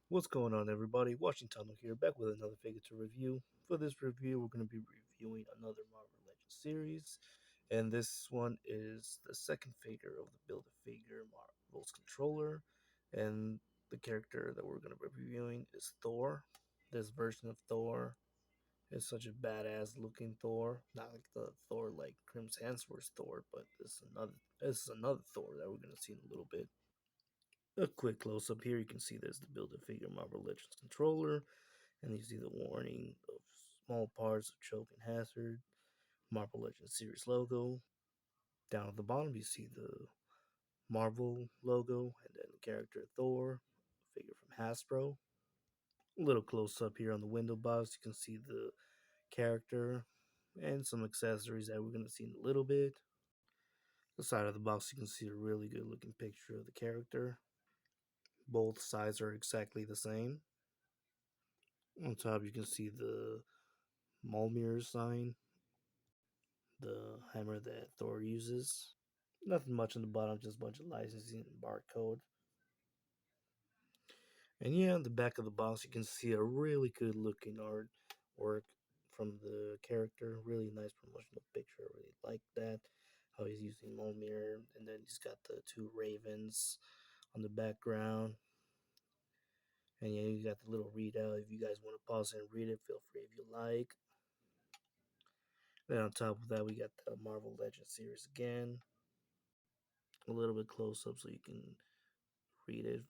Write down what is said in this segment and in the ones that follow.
What's going on, everybody? Watching Tunnel here, back with another figure to review. For this review, we're going to be reviewing another Marvel Legends series, and this one is the second figure of the Build-A-Figure Marvel's controller, and the character that we're going to be reviewing is Thor. This version of Thor is such a badass looking Thor, not like the Thor like Chris Hemsworth's Thor, but this is another Thor that we're going to see in a little bit. A quick close up here, you can see there's the Build-A-Figure Marvel Legends controller, and you see the warning of small parts of choke and hazard, Marvel Legends series logo. Down at the bottom, you see the Marvel logo, and then the character Thor, figure from Hasbro. A little close up here on the window box, you can see the character and some accessories that we're going to see in a little bit. The side of the box, you can see a really good looking picture of the character. Both sides are exactly the same. On top, you can see the Mjolnir sign, the hammer that Thor uses. Nothing much on the bottom, just a bunch of licensing and barcode. And yeah, on the back of the box, you can see a really good looking artwork from the character. Really nice promotional picture. I really like that. How he's using Mjolnir, and then he's got the two ravens on the background. And yeah, you got the little readout. If you guys want to pause and read it, feel free if you like. Then on top of that, we got the Marvel Legends series again. A little bit close up so you can read it.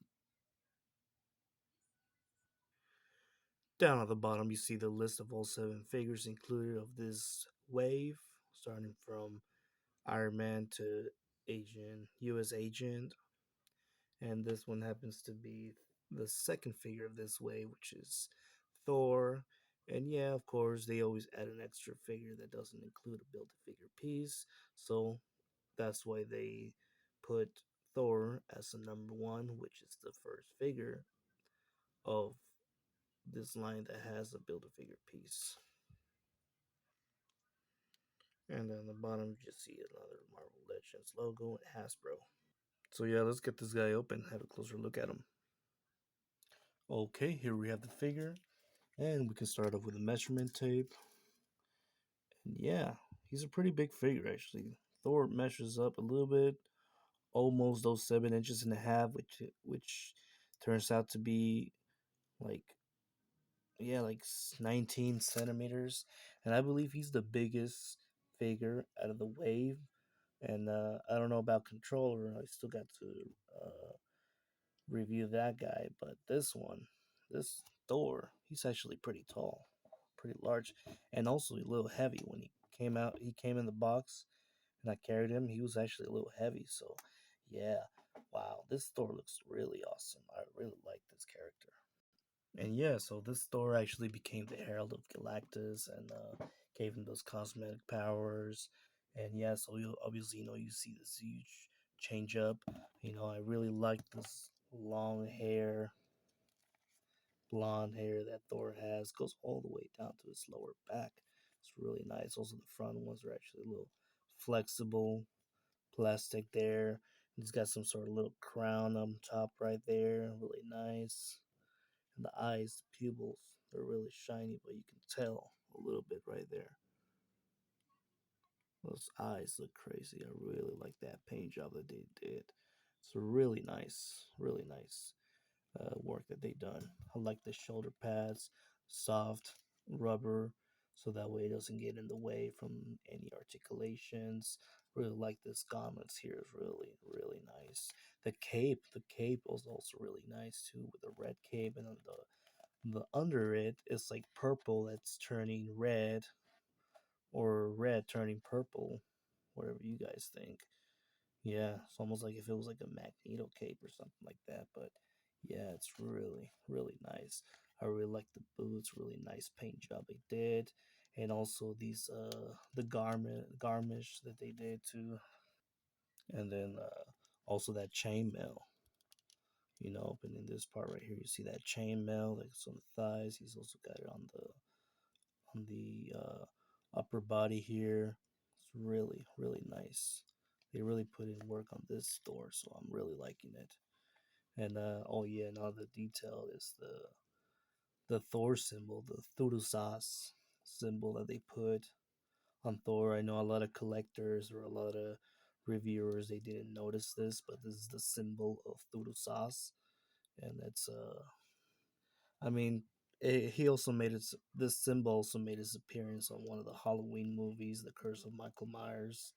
Down at the bottom, you see the list of all 7 figures included of this wave, starting from Iron Man to U.S. Agent, and this one happens to be the second figure of this wave, which is Thor. And yeah, of course, they always add an extra figure that doesn't include a Build-A-Figure piece, so that's why they put Thor as the number one, which is the first figure of this line that has a Build-A-Figure piece. And then the bottom, you just see another Marvel Legends logo and Hasbro. So yeah, let's get this guy open, have a closer look at him. Okay, here we have the figure, and we can start off with a measurement tape. And yeah, he's a pretty big figure actually. Thor measures up a little bit, almost those 7 inches and a half, which turns out to be like like 19 centimeters, and I believe he's the biggest figure out of the wave. And I don't know about controller. I still got to uh, review that guy, but this Thor, he's actually pretty tall, pretty large, and also a little heavy. When he came out, he came in the box, and I carried him. He was actually a little heavy. So, yeah, wow, this Thor looks really awesome. I really like this character. And yeah, so this Thor actually became the Herald of Galactus and gave him those cosmetic powers. And yeah, so you obviously you see this huge change up. I really like this long hair, blonde hair that Thor has. Goes all the way down to his lower back. It's really nice. Also, the front ones are actually a little flexible, plastic there. He's got some sort of little crown on top right there. Really nice. And the eyes, the pupils, they're really shiny, but you can tell a little bit right there. Those eyes look crazy. I really like that paint job that they did. It's really nice work that they done. I like the shoulder pads, soft rubber, so that way it doesn't get in the way from any articulations. Really like this gauntlets here is really nice. The cape was also really nice too, with the red cape, and then the under it is like purple that's turning red, or red turning purple, whatever you guys think. Yeah, it's almost like if it was like a Magneto cape or something like that. But yeah, it's really nice. I really like the boots. Really nice paint job they did, and also these the garnish that they did too, and then also that chainmail. Opening this part right here, you see that chainmail that's on the thighs. He's also got it on the upper body here. It's really nice. They really put in work on this store, so I'm really liking it. And oh yeah, another detail is the Thor symbol, the Thudusas symbol that they put on Thor. I know a lot of collectors or a lot of reviewers they didn't notice this, but this is the symbol of Thudusas, and it's I mean, he also made its this symbol also made his appearance on one of the Halloween movies, The Curse of Michael Myers,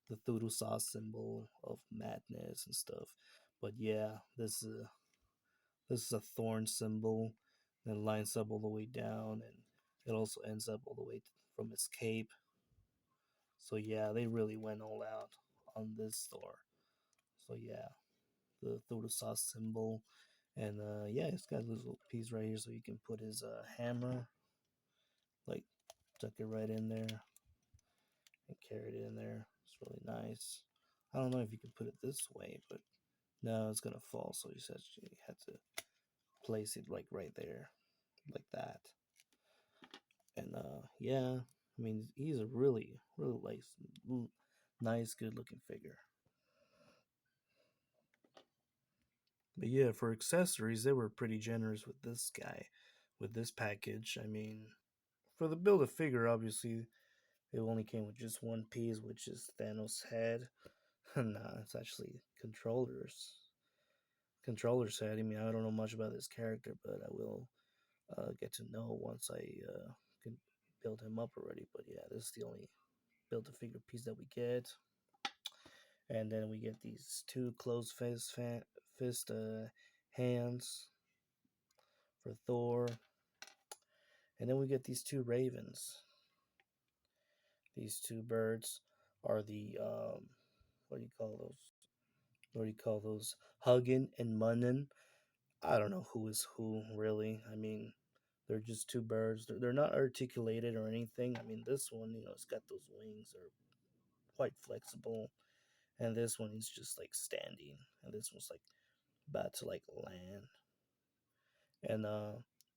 the Thudusas symbol of madness and stuff. But yeah, this is a thorn symbol that lines up all the way down, and it also ends up all the way from his cape. So yeah, they really went all out on this store. So yeah, the Thudusas symbol, and yeah, it's got this little piece right here, so you can put his hammer, like tuck it right in there and carry it in there. It's really nice. I don't know if you can put it this way, but no, it's gonna fall. So you actually had to place it like right there, like that. And yeah, I mean he's a really nice, good looking figure. But yeah, for accessories, they were pretty generous with this guy, with this package. I mean, for the build a figure, obviously it only came with just one piece, which is Thanos' head. Nah, it's actually controller's head. I mean, I don't know much about this character, but I will get to know once I can build him up already. But yeah, this is the only build a figure piece that we get. And then we get these two closed fist hands for Thor. And then we get these two ravens. These two birds are the what do you call those? What do you call those? Huggin and Munnin. I don't know who is who really. I mean, they're just two birds. They're not articulated or anything. I mean, this one, it's got those wings are quite flexible, and this one is just like standing, and this one's like about to like land. And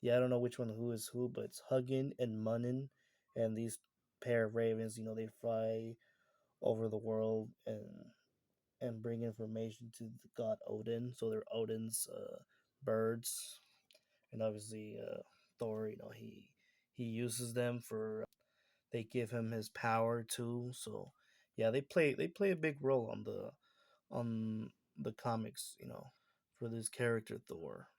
yeah, I don't know which one who is who, but it's Huggin and Munnin, and these pair of ravens, they fly over the world and bring information to the god Odin. So they're Odin's birds, and obviously Thor, he uses them for they give him his power too. So yeah, they play a big role on the comics, for this character Thor.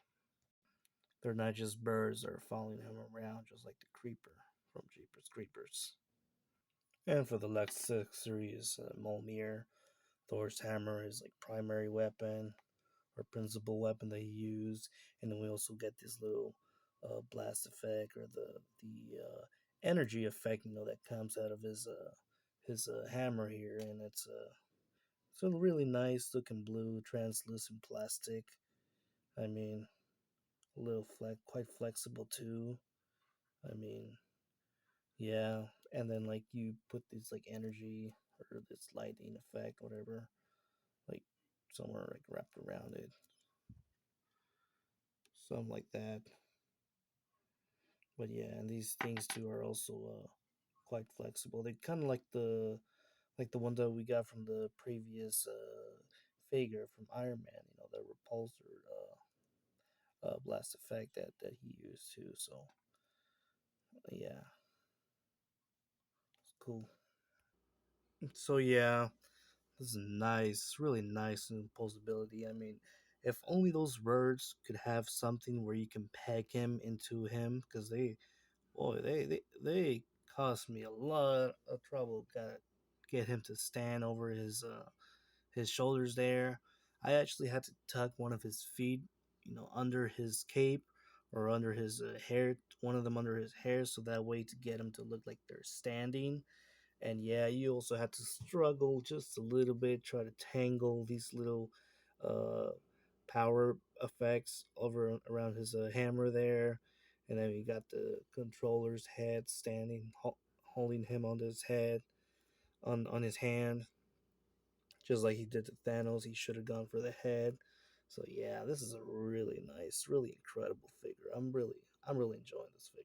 They're not just birds that are following him around, just like the Creeper from Jeepers Creepers. And for the Lex series, Mjolnir, Thor's hammer is like primary weapon or principal weapon that he used, and then we also get this little blast effect or the energy effect, that comes out of his hammer here, and it's a really nice looking blue translucent plastic. I mean, a little quite flexible too. I mean, yeah, and then like you put this like energy or this lighting effect, whatever, like somewhere like wrapped around it, something like that. But yeah, and these things too are also quite flexible. They kind of like the one that we got from the previous figure from Iron Man. The repulsor blast effect that he used too. So yeah, it's cool. So yeah, this is nice, really nice imposability. I mean, if only those birds could have something where you can peg him into him, because boy, they cost me a lot of trouble. Got get him to stand over his shoulders there. I actually had to tuck one of his feet, under his cape or under his hair, one of them under his hair, so that way to get him to look like they're standing. And yeah, you also have to struggle just a little bit, try to tangle these little uh, power effects over around his hammer there. And then you got the controller's head standing, holding him on his head, on his hand, just like he did to Thanos. He should have gone for the head. So yeah, this is a really nice, really incredible figure. I'm really enjoying this figure.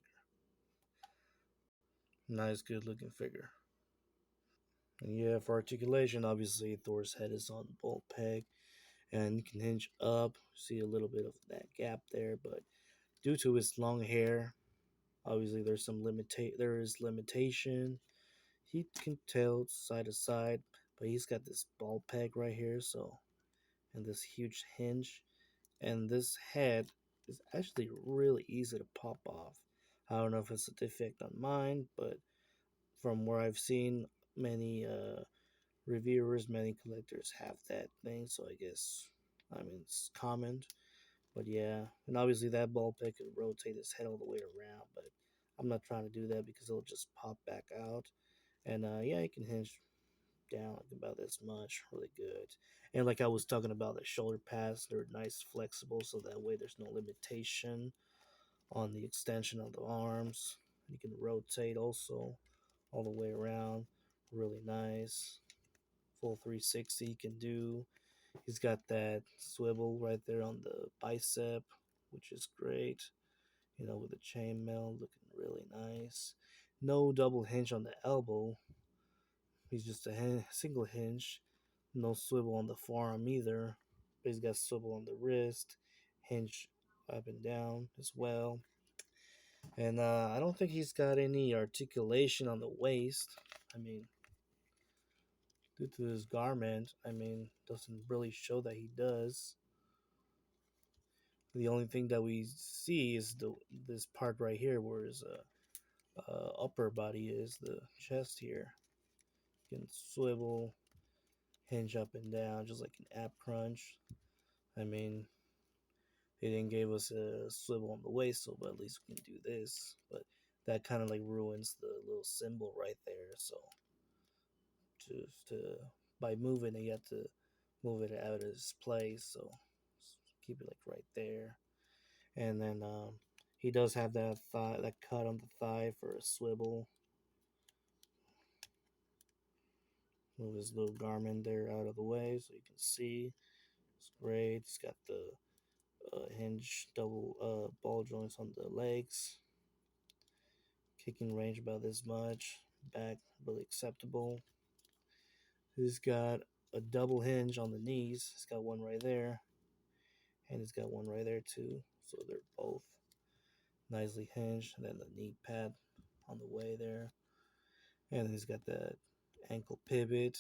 Nice, good looking figure. And yeah, for articulation, obviously Thor's head is on bolt peg, and you can hinge up. See a little bit of that gap there, but due to his long hair, obviously there is limitation. He can tilt side to side, but he's got this ball peg right here, so and this huge hinge, and this head is actually really easy to pop off. I don't know if it's a defect on mine, but from where I've seen, many reviewers, many collectors have that thing, so I guess I mean it's common. But yeah, and obviously that ball peg could rotate his head all the way around, but I'm not trying to do that because it'll just pop back out. And yeah, you can hinge down like about this much, really good. And like I was talking about, the shoulder pads, they're nice, flexible, so that way there's no limitation on the extension of the arms. You can rotate also all the way around, really nice. Full 360 you can do. He's got that swivel right there on the bicep, which is great. You know, with the chainmail looking really nice. No double hinge on the elbow. He's just a single hinge. No swivel on the forearm either. But he's got swivel on the wrist, hinge up and down as well. And I don't think he's got any articulation on the waist. I mean, due to his garment, I mean, doesn't really show that he does. The only thing that we see is this part right here where his upper body is, the chest here. You can swivel, hinge up and down, just like an app crunch. I mean, they didn't give us a swivel on the waist, so but at least we can do this. But that kind of like ruins the little symbol right there. So just to by moving it, you have to move it out of its place. So keep it like right there. And then he does have that cut on the thigh for a swivel. Move his little garment there out of the way so you can see. It's great. It's got the hinge double ball joints on the legs. Kicking range about this much. Back really acceptable. He's got a double hinge on the knees. He's got one right there. And he's got one right there too. So they're both nicely hinged. And then the knee pad on the way there. And then he's got that ankle pivot,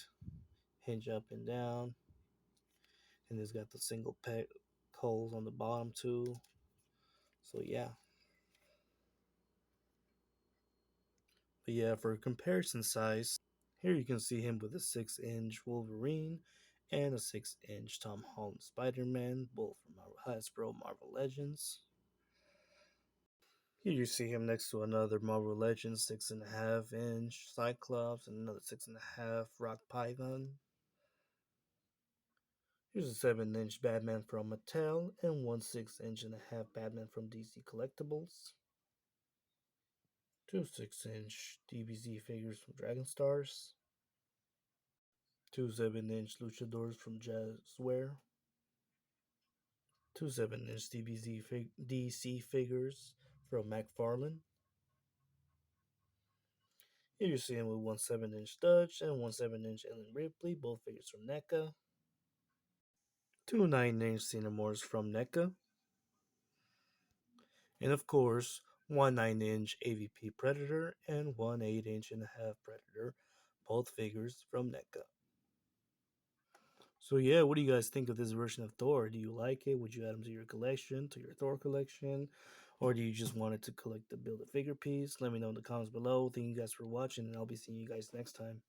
hinge up and down. And he's got the single peg coals on the bottom too. So yeah. But yeah, for comparison size, here you can see him with a 6-inch Wolverine and a 6-inch Tom Holland Spider-Man, both from Hasbro Marvel Legends. Here you see him next to another Marvel Legends 6.5-inch Cyclops and another 6.5 Rock Python. Here's a 7-inch Batman from Mattel and one 6-inch and a half Batman from DC Collectibles. Two 6-inch DBZ figures from Dragon Stars. Two 7-inch luchadors from Jazzware. Two 7-inch DC figures from McFarlane. Here you see him with one 7-inch Dutch and one 7-inch Ellen Ripley, both figures from NECA. Two 9-inch Cinemours from NECA. And of course, one 9-inch AVP Predator and one 8-inch and a half Predator, both figures from NECA. So yeah, what do you guys think of this version of Thor? Do you like it? Would you add them to your collection, to your Thor collection? Or do you just want it to collect the build a figure piece? Let me know in the comments below. Thank you guys for watching, and I'll be seeing you guys next time.